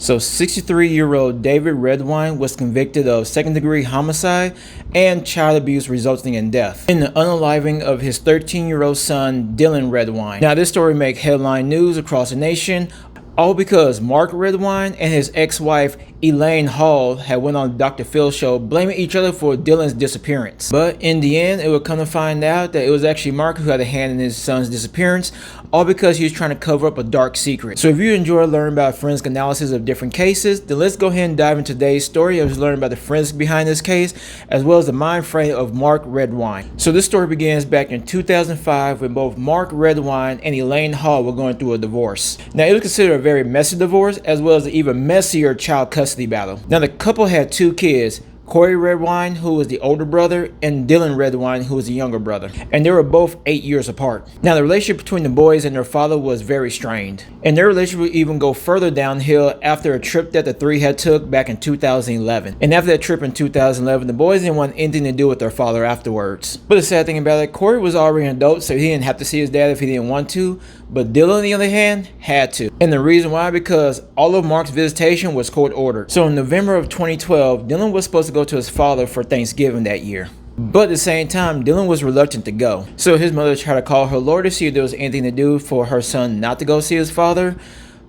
So 63-year-old David Redwine was convicted of second-degree homicide and child abuse resulting in death in the unaliving of his 13-year-old son, Dylan Redwine. Now, this story made headline news across the nation, all because Mark Redwine and his ex-wife Elaine Hall had went on the Dr. Phil show blaming each other for Dylan's disappearance. But in the end, it would come to find out that it was actually Mark who had a hand in his son's disappearance, all because he was trying to cover up a dark secret. So if you enjoy learning about forensic analysis of different cases, then let's go ahead and dive into today's story as we learn about the forensics behind this case, as well as the mind frame of Mark Redwine. So this story begins back in 2005 when both Mark Redwine and Elaine Hall were going through a divorce. Now, it was considered a very messy divorce, as well as an even messier child custody battle. Now, the couple had two kids, Corey Redwine, who was the older brother, and Dylan Redwine, who was the younger brother. And they were both 8 years apart. Now, the relationship between the boys and their father was very strained. And their relationship would even go further downhill after a trip that the three had took back in 2011. And after that trip in 2011, the boys didn't want anything to do with their father afterwards. But the sad thing about it, Corey was already an adult, so he didn't have to see his dad if he didn't want to. But Dylan, on the other hand, had to. And the reason why, because all of Mark's visitation was court ordered. So in November of 2012, Dylan was supposed to go to his father for Thanksgiving that year. But at the same time, Dylan was reluctant to go. So his mother tried to call her lawyer to see if there was anything to do for her son not to go see his father.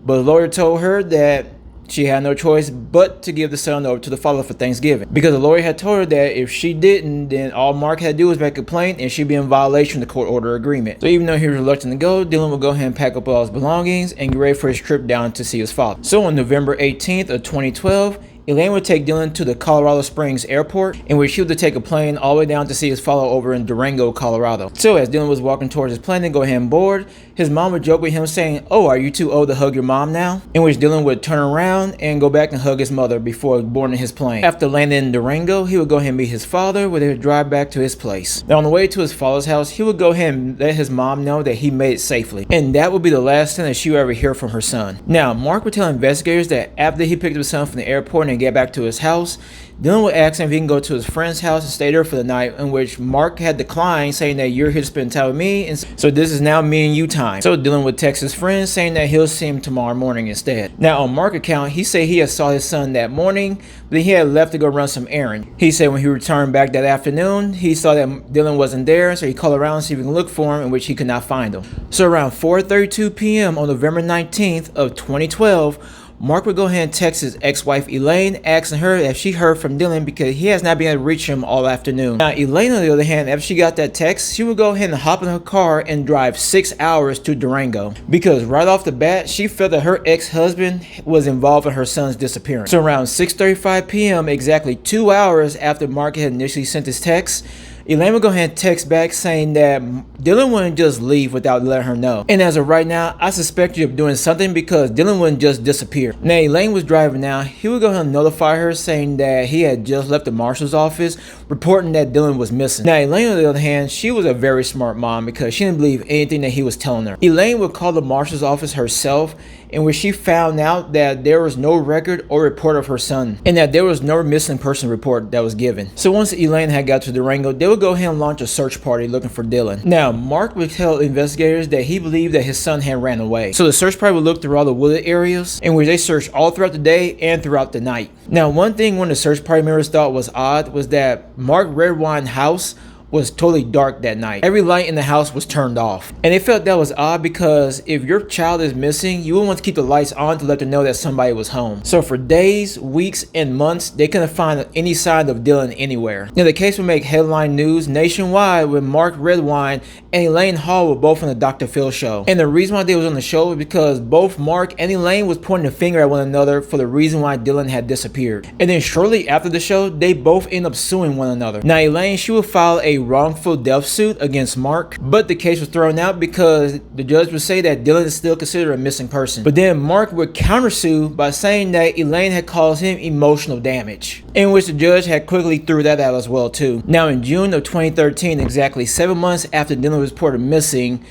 But the lawyer told her that she had no choice but to give the son over to the father for Thanksgiving. Because the lawyer had told her that if she didn't, then all Mark had to do was make a complaint and she'd be in violation of the court order agreement. So even though he was reluctant to go, Dylan would go ahead and pack up all his belongings and get ready for his trip down to see his father. So on November 18th of 2012, Elaine would take Dylan to the Colorado Springs airport, in which she would take a plane all the way down to see his father over in Durango, Colorado. So as Dylan was walking towards his plane to go ahead and board, his mom would joke with him saying, "Oh, are you too old to hug your mom now?" In which Dylan would turn around and go back and hug his mother before boarding his plane. After landing in Durango, he would go ahead and meet his father, where they would drive back to his place. Now on the way to his father's house, he would go ahead and let his mom know that he made it safely. And that would be the last time that she would ever hear from her son. Now, Mark would tell investigators that after he picked up his son from the airport and get back to his house, Dylan would ask him if he can go to his friend's house and stay there for the night, in which Mark had declined, saying that you're here to spend time with me, and so this is now me and you time. So Dylan would text his friend saying that he'll see him tomorrow morning instead. Now on Mark's account, he said he had saw his son that morning, but he had left to go run some errand. He said when he returned back that afternoon, he saw that Dylan wasn't there, so he called around to see if he can look for him, in which he could not find him. So around 4:32 p.m. on November 19th of 2012, Mark would go ahead and text his ex-wife Elaine, asking her if she heard from Dylan because he has not been able to reach him all afternoon. Now Elaine, on the other hand, after she got that text, she would go ahead and hop in her car and drive 6 hours to Durango, because right off the bat, she felt that her ex-husband was involved in her son's disappearance. So around 6:35 p.m., exactly 2 hours after Mark had initially sent his text, Elaine would go ahead and text back saying that Dylan wouldn't just leave without letting her know. And as of right now, I suspect you of doing something because Dylan wouldn't just disappear. Now Elaine was driving now. He would go ahead and notify her saying that he had just left the marshal's office reporting that Dylan was missing. Now Elaine, on the other hand, she was a very smart mom because she didn't believe anything that he was telling her. Elaine would call the marshal's office herself, in which she found out that there was no record or report of her son, and that there was no missing person report that was given. So once Elaine had got to Durango, they would go ahead and launch a search party looking for Dylan. Now Mark would tell investigators that he believed that his son had ran away. So the search party would look through all the wooded areas, in which they searched all throughout the day and throughout the night. Now one thing one of the search party members thought was odd was that Mark Redwine's house was totally dark that night. Every light in the house was turned off. And they felt that was odd because if your child is missing, you would want to keep the lights on to let them know that somebody was home. So for days, weeks, and months, they couldn't find any sign of Dylan anywhere. Now the case would make headline news nationwide when Mark Redwine and Elaine Hall were both on the Dr. Phil show. And the reason why they was on the show was because both Mark and Elaine was pointing a finger at one another for the reason why Dylan had disappeared. And then shortly after the show, they both end up suing one another. Now Elaine, she would file a wrongful death suit against Mark, but the case was thrown out because the judge would say that Dylan is still considered a missing person. But then Mark would countersue by saying that Elaine had caused him emotional damage, in which the judge had quickly threw that out as well too. Now in June of 2013, exactly 7 months after Dylan was reported missing,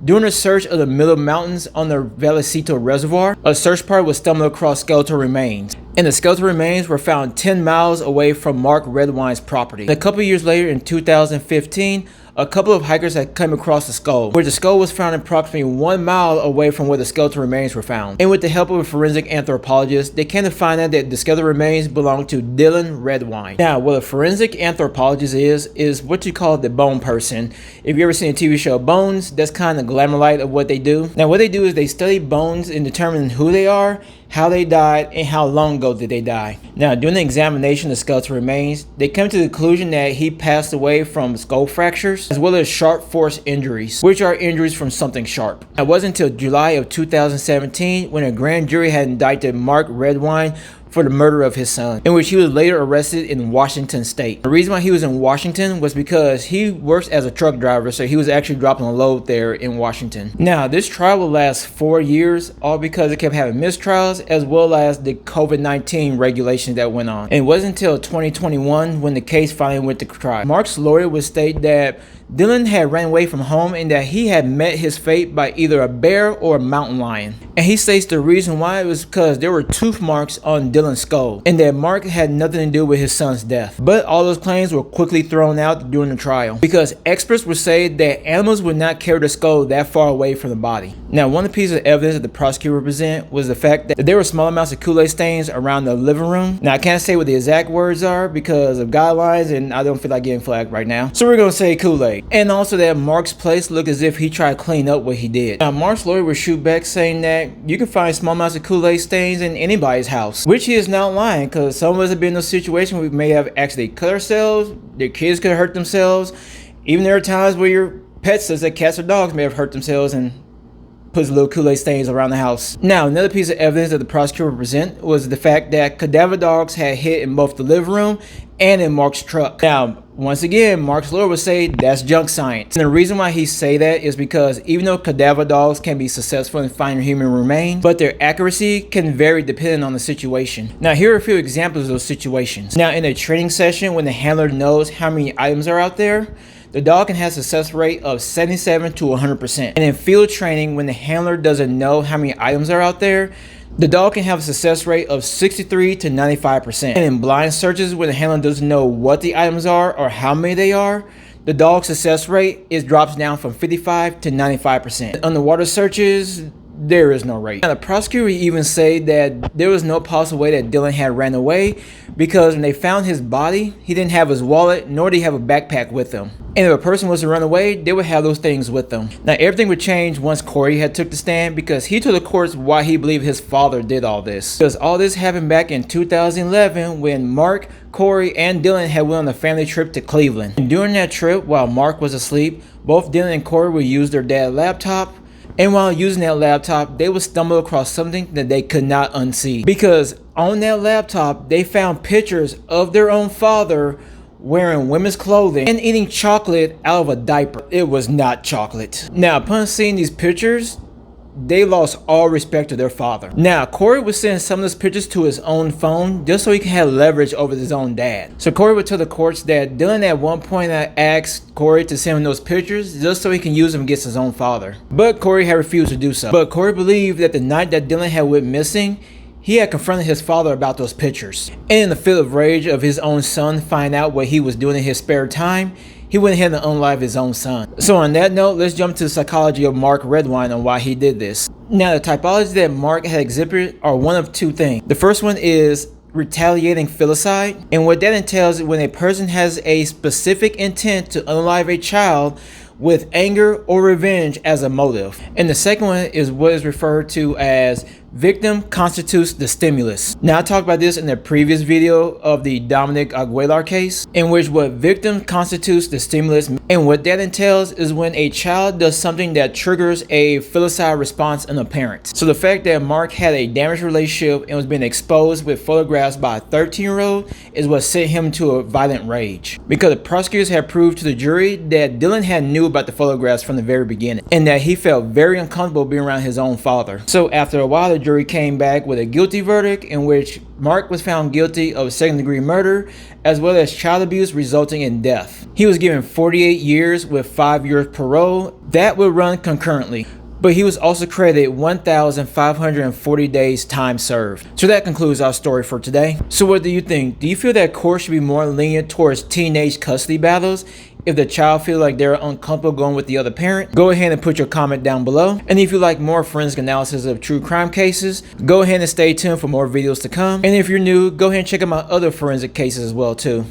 during a search of the Middle Mountains on the Vallecito Reservoir, a search party was stumbled across skeletal remains. And the skeletal remains were found 10 miles away from Mark Redwine's property. A couple years later, in 2015, a couple of hikers had come across the skull, where the skull was found approximately 1 mile away from where the skeletal remains were found. And with the help of a forensic anthropologist, they came to find out that the skeletal remains belonged to Dylan Redwine. Now, what a forensic anthropologist is what you call the bone person. If you ever seen a TV show Bones, that's kind of glamour light of what they do. Now, what they do is they study bones and determine who they are, how they died, and how long ago did they die. Now, during the examination of the skeletal remains, they come to the conclusion that he passed away from skull fractures as well as sharp force injuries, which are injuries from something sharp. It wasn't until July of 2017 when a grand jury had indicted Mark Redwine for the murder of his son, in which he was later arrested in Washington state. The reason why he was in Washington was because he works as a truck driver, so he was actually dropping a load there in Washington. Now, this trial will last 4 years, all because it kept having mistrials as well as the COVID-19 regulations that went on. And it wasn't until 2021 when the case finally went to trial. Mark's lawyer would state that Dylan had ran away from home and that he had met his fate by either a bear or a mountain lion. And he states the reason why was because there were tooth marks on Dylan's skull and that Mark had nothing to do with his son's death. But all those claims were quickly thrown out during the trial because experts would say that animals would not carry the skull that far away from the body. Now, one of the pieces of evidence that the prosecutor would present was the fact that there were small amounts of Kool-Aid stains around the living room. Now, I can't say what the exact words are because of guidelines and I don't feel like getting flagged right now. So we're going to say Kool-Aid. And also that Mark's place looked as if he tried to clean up what he did. Now, Mark's lawyer would shoot back saying that you can find small amounts of Kool-Aid stains in anybody's house, which he is not lying because some of us have been in a situation where we may have actually cut ourselves, their kids could hurt themselves. Even there are times where your pets, such as cats or dogs, may have hurt themselves and puts little Kool-Aid stains around the house. Now, another piece of evidence that the prosecutor would present was the fact that cadaver dogs had hit in both the living room and in Mark's truck. Now, once again, Mark's lawyer would say that's junk science. And the reason why he say that is because even though cadaver dogs can be successful in finding human remains, but their accuracy can vary depending on the situation. Now, here are a few examples of those situations. Now, in a training session, when the handler knows how many items are out there, the dog can have a success rate of 77 to 100%. And in field training, when the handler doesn't know how many items are out there, the dog can have a success rate of 63 to 95%. And in blind searches, when the handler doesn't know what the items are or how many they are, the dog's success rate drops down from 55 to 95%. Underwater searches, there is no rate. Now, the prosecutor even said that there was no possible way that Dylan had ran away because when they found his body, he didn't have his wallet, nor did he have a backpack with him. And if a person was to run away, they would have those things with them. Now, everything would change once Corey had took the stand because he told the courts why he believed his father did all this. Because all this happened back in 2011 when Mark, Corey, and Dylan had went on a family trip to Cleveland. And during that trip, while Mark was asleep, both Dylan and Corey would use their dad's laptop. And while using that laptop, they would stumble across something that they could not unsee. Because on that laptop, they found pictures of their own father wearing women's clothing and eating chocolate out of a diaper. It was not chocolate. Now, upon seeing these pictures, they lost all respect to their father. Now, Corey would send some of those pictures to his own phone just so he can have leverage over his own dad. So Corey would tell the courts that Dylan at one point asked Corey to send him those pictures just so he can use them against his own father. But Corey had refused to do so. But Corey believed that the night that Dylan had went missing, he had confronted his father about those pictures. And in the fit of rage of his own son finding out what he was doing in his spare time, he went ahead and unalived his own son. So on that note, let's jump to the psychology of Mark Redwine on why he did this. Now, the typology that Mark had exhibited are one of two things. The first one is retaliating filicide. And what that entails is when a person has a specific intent to unalive a child with anger or revenge as a motive. And the second one is what is referred to as victim constitutes the stimulus. Now, I talked about this in the previous video of the Dominic Aguilar case, in which what victim constitutes the stimulus, and what that entails is when a child does something that triggers a filicide response in a parent. So the fact that Mark had a damaged relationship and was being exposed with photographs by a 13-year-old is what sent him to a violent rage. Because the prosecutors had proved to the jury that Dylan had knew about the photographs from the very beginning, and that he felt very uncomfortable being around his own father. So after a while, the jury came back with a guilty verdict in which Mark was found guilty of second-degree murder as well as child abuse resulting in death. He was given 48 years with 5 years parole. That would run concurrently. But he was also credited 1,540 days time served. So that concludes our story for today. So what do you think? Do you feel that courts should be more lenient towards teenage custody battles, If the child feels like they're uncomfortable going with the other parent, go ahead and put your comment down below. And if you like more forensic analysis of true crime cases, go ahead and stay tuned for more videos to come. And if you're new, go ahead and check out my other forensic cases as well too.